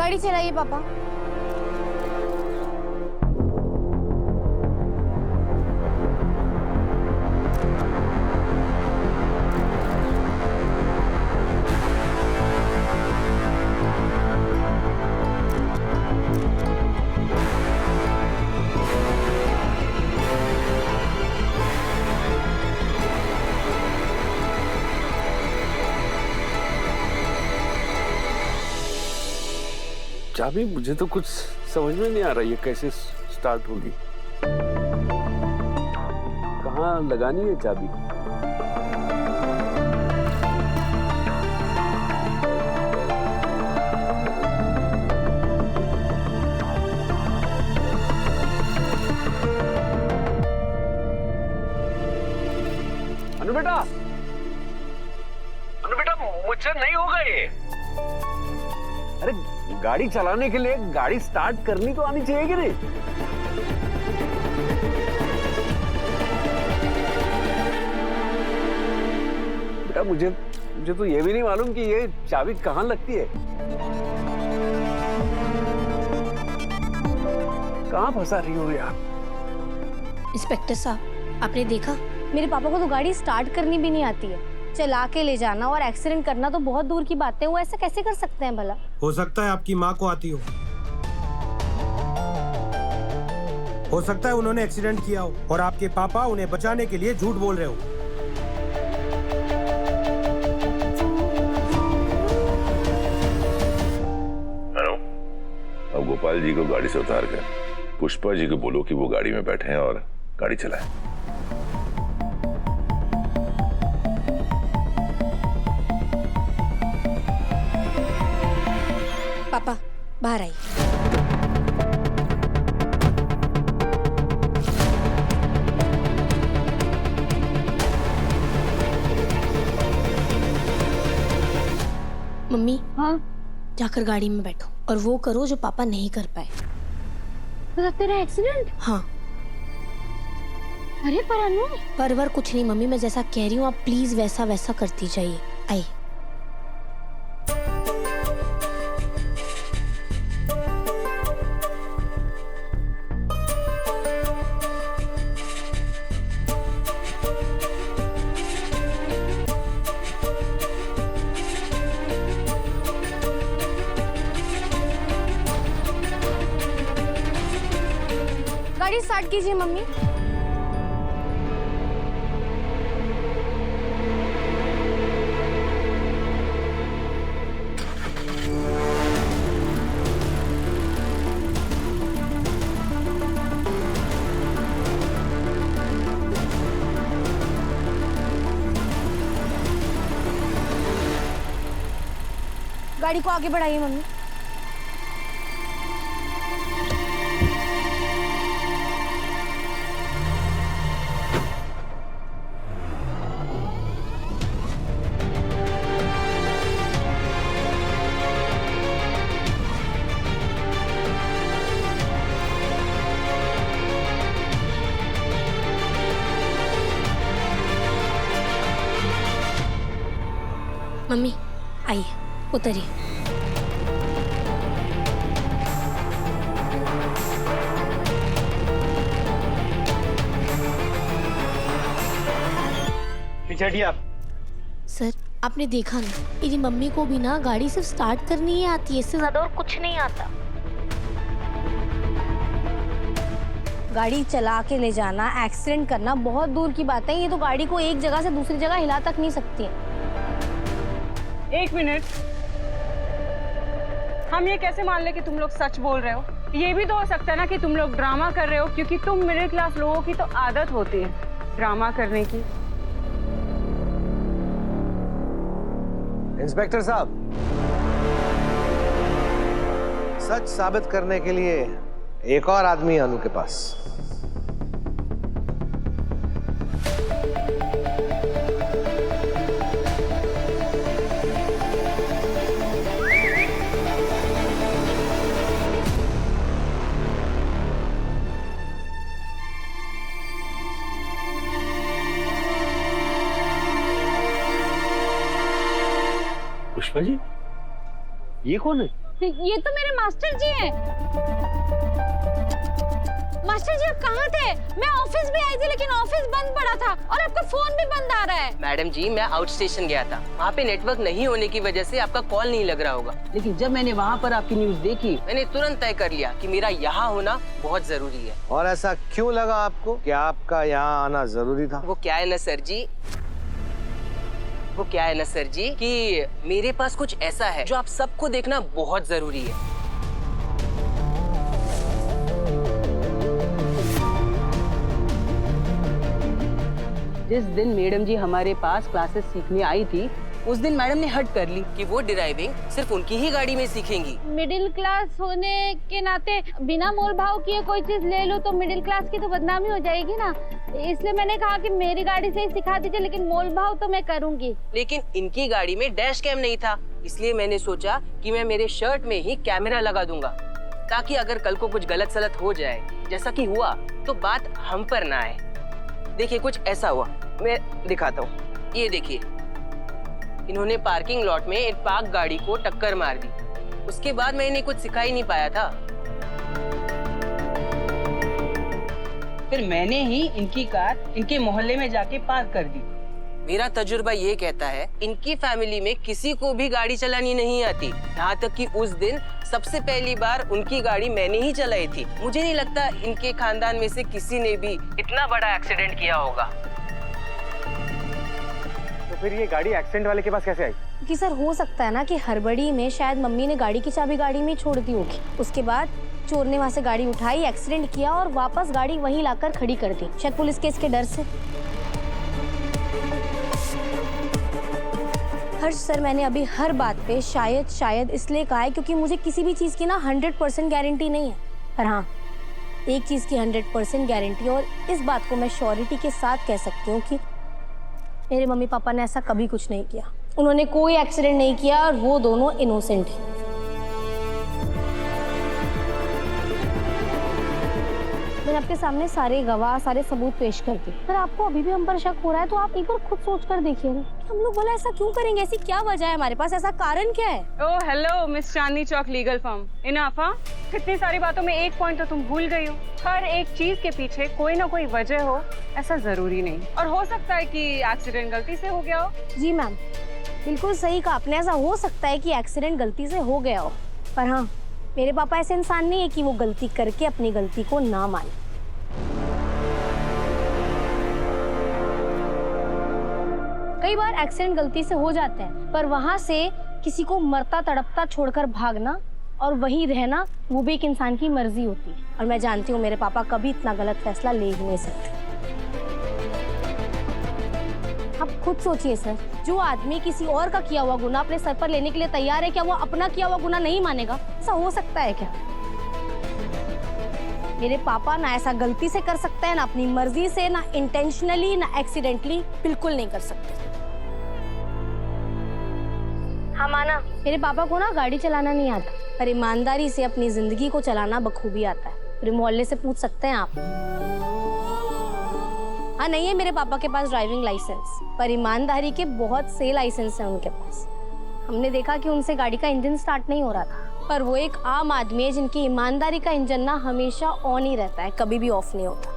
गाड़ी चलाइए पापा। चाबी मुझे तो कुछ समझ में नहीं आ रही है, कैसे स्टार्ट होगी, कहाँ लगानी है चाबी? अनु बेटा, मुझसे नहीं होगा ये। अरे गाड़ी चलाने के लिए गाड़ी स्टार्ट करनी तो आनी चाहिए कि नहीं? बेटा मुझे तो ये भी नहीं मालूम कि ये चाबी कहाँ लगती है। कहाँ फंसा रही हो यार? इंस्पेक्टर साहब, आपने देखा, मेरे पापा को तो गाड़ी स्टार्ट करनी भी नहीं आती है। चला के ले जाना और एक्सीडेंट करना तो बहुत दूर की बात है। वो ऐसा कैसे कर सकते हैं भला? हो सकता है आपकी माँ को आती हो सकता है उन्होंने एक्सीडेंट किया हो और आपके पापा उन्हें बचाने के लिए झूठ बोल रहे हो। हेलो, अब गोपाल जी को गाड़ी से उतार कर पुष्पा जी को बोलो कि वो गाड़ी में बैठे हैं और गाड़ी चलाएं। पापा बाहर आइए। मम्मी, हाँ, जाकर गाड़ी में बैठो और वो करो जो पापा नहीं कर पाए। तो तेरा एक्सीडेंट? हाँ। अरे पर अनु, पर कुछ नहीं मम्मी, मैं जैसा कह रही हूँ आप प्लीज वैसा वैसा करती जाइए। आइए। गाड़ी स्टार्ट कीजिए मम्मी। गाड़ी को आगे बढ़ाइए मम्मी। मम्मी आइए, उतरिए। पीछे हटिए आप। सर आपने देखा ना, मेरी मम्मी को भी ना गाड़ी सिर्फ स्टार्ट करनी ही आती है, इससे ज्यादा और कुछ नहीं आता। गाड़ी चला के ले जाना, एक्सीडेंट करना बहुत दूर की बात है। ये तो गाड़ी को एक जगह से दूसरी जगह हिला तक नहीं सकती है। एक मिनट, हम ये कैसे मान ले कि तुम लोग सच बोल रहे हो? ये भी तो हो सकता है ना कि तुम लोग ड्रामा कर रहे हो, क्योंकि तुम मिडिल क्लास लोगों की तो आदत होती है ड्रामा करने की। इंस्पेक्टर साहब, सच साबित करने के लिए एक और आदमी है अनु के पास। पुष्पा जी, ये कौन है? ये तो मेरे मास्टर जी हैं। मास्टर जी आप कहाँ थे? मैं ऑफिस भी आई थी लेकिन ऑफिस बंद पड़ा था और आपका फोन भी बंद आ रहा है। मैडम जी मैं आउट स्टेशन गया था, वहाँ पे नेटवर्क नहीं होने की वजह से आपका कॉल नहीं लग रहा होगा। लेकिन जब मैंने वहाँ पर आपकी न्यूज देखी मैंने तुरंत तय कर लिया कि मेरा यहाँ होना बहुत जरूरी है। और ऐसा क्यों लगा आपको कि आपका यहाँ आना जरूरी था? वो क्या है ना सर जी, कि मेरे पास कुछ ऐसा है जो आप सबको देखना बहुत जरूरी है। जिस दिन मैडम जी हमारे पास क्लासेस सीखने आई थी उस दिन मैडम ने हट कर ली कि वो ड्राइविंग सिर्फ उनकी ही गाड़ी में सीखेंगी। मिडिल क्लास होने के नाते बिना मोल भाव किए कोई चीज ले लो तो मिडिल क्लास की तो बदनामी हो जाएगी ना, इसलिए मैंने कहा कि मेरी गाड़ी से ही सिखा दीजिए लेकिन मोल भाव तो मैं करूंगी। लेकिन इनकी गाड़ी में डैश कैम नहीं था, इसलिए मैंने सोचा कि मैं मेरे शर्ट में ही कैमरा लगा दूंगा ताकि अगर कल को कुछ गलत सलत हो जाए जैसा कि हुआ तो बात हम पर ना आए। देखिए कुछ ऐसा हुआ, मैं दिखाता हूँ। ये देखिए इन्होंने पार्किंग लॉट में एक पार्क गाड़ी को टक्कर मार दी, उसके बाद मैं इन्हें कुछ सिखा ही नहीं पाया था। फिर मैंने ही इनकी कार इनके मोहल्ले में जाके पार्क कर दी। मेरा तजुर्बा ये कहता है इनकी फैमिली में किसी को भी गाड़ी चलानी नहीं आती, यहाँ तक कि उस दिन सबसे पहली बार उनकी गाड़ी मैंने ही चलाई थी। मुझे नहीं लगता इनके खानदान में से किसी ने भी इतना बड़ा एक्सीडेंट किया होगा। तो फिर ये गाड़ी एक्सीडेंट वाले के पास कैसे आई? कि सर हो सकता है ना कि हड़बड़ी में शायद मम्मी ने गाड़ी की चाबी गाड़ी में छोड़ दी होगी, उसके बाद चोर ने वहाँ से गाड़ी उठाई, एक्सीडेंट किया और वापस गाड़ी वहीं लाकर खड़ी कर दी, शायद पुलिस केस के डर से। हर्ष सर मैंने अभी हर बात पे शायद इसलिए कहा है क्योंकि मुझे किसी भी चीज़ की ना 100% गारंटी नहीं है, पर हाँ एक चीज़ की 100% गारंटी, और इस बात को मैं श्योरिटी के साथ कह सकती हूँ कि मेरे मम्मी पापा ने ऐसा कभी कुछ नहीं किया, उन्होंने कोई एक्सीडेंट नहीं किया और वो दोनों इनोसेंट हैं। मैंने आपके सामने सारे गवाह सारे सबूत पेश कर दिए, पर आपको अभी भी हम पर शक हो रहा है तो आप एक बार खुद सोच कर देखिए ना, हम लोग भला ऐसा क्यों करेंगे, ऐसी क्या वजह है हमारे पास, ऐसा कारण क्या है? Oh hello miss Chandni Chowk legal firm, enough. इतनी सारी बातों में एक पॉइंट तो तुम भूल गई हो, हर एक चीज के पीछे कोई ना कोई वजह हो ऐसा जरूरी नहीं, और हो सकता है कि एक्सीडेंट गलती से हो गया हो। जी मैम बिल्कुल सही कहा आपने, ऐसा हो सकता है कि एक्सीडेंट गलती से हो गया हो, पर हाँ मेरे पापा ऐसे इंसान नहीं है कि वो गलती करके अपनी गलती को ना माने। कई बार एक्सीडेंट गलती से हो जाते हैं, पर वहां से किसी को मरता तड़पता छोड़कर भागना और वहीं रहना वो भी एक इंसान की मर्जी होती है, और मैं जानती हूँ मेरे पापा कभी इतना गलत फैसला ले ही नहीं सकते। आप खुद सोचिए सर, जो आदमी किसी और का किया हुआ गुनाह अपने सर पर लेने के लिए तैयार है, क्या वो अपना किया हुआ गुनाह नहीं मानेगा? ऐसा हो सकता है क्या? मेरे पापा ना ऐसा गलती से कर सकते हैं, ना अपनी मर्जी से, ना इंटेंशनली, ना एक्सीडेंटली, बिल्कुल नहीं कर सकते। हाँ माना मेरे पापा को ना गाड़ी चलाना नहीं आता, पर ईमानदारी से अपनी जिंदगी को चलाना बखूबी आता है। पूरे मोहल्ले से पूछ सकते हैं आप। हाँ नहीं है मेरे पापा के पास ड्राइविंग लाइसेंस, पर ईमानदारी के बहुत से लाइसेंस हैं उनके पास। हमने देखा कि उनसे गाड़ी का इंजन स्टार्ट नहीं हो रहा था, पर वो एक आम आदमी है जिनकी ईमानदारी का इंजन ना हमेशा ऑन ही रहता है, कभी भी ऑफ नहीं होता।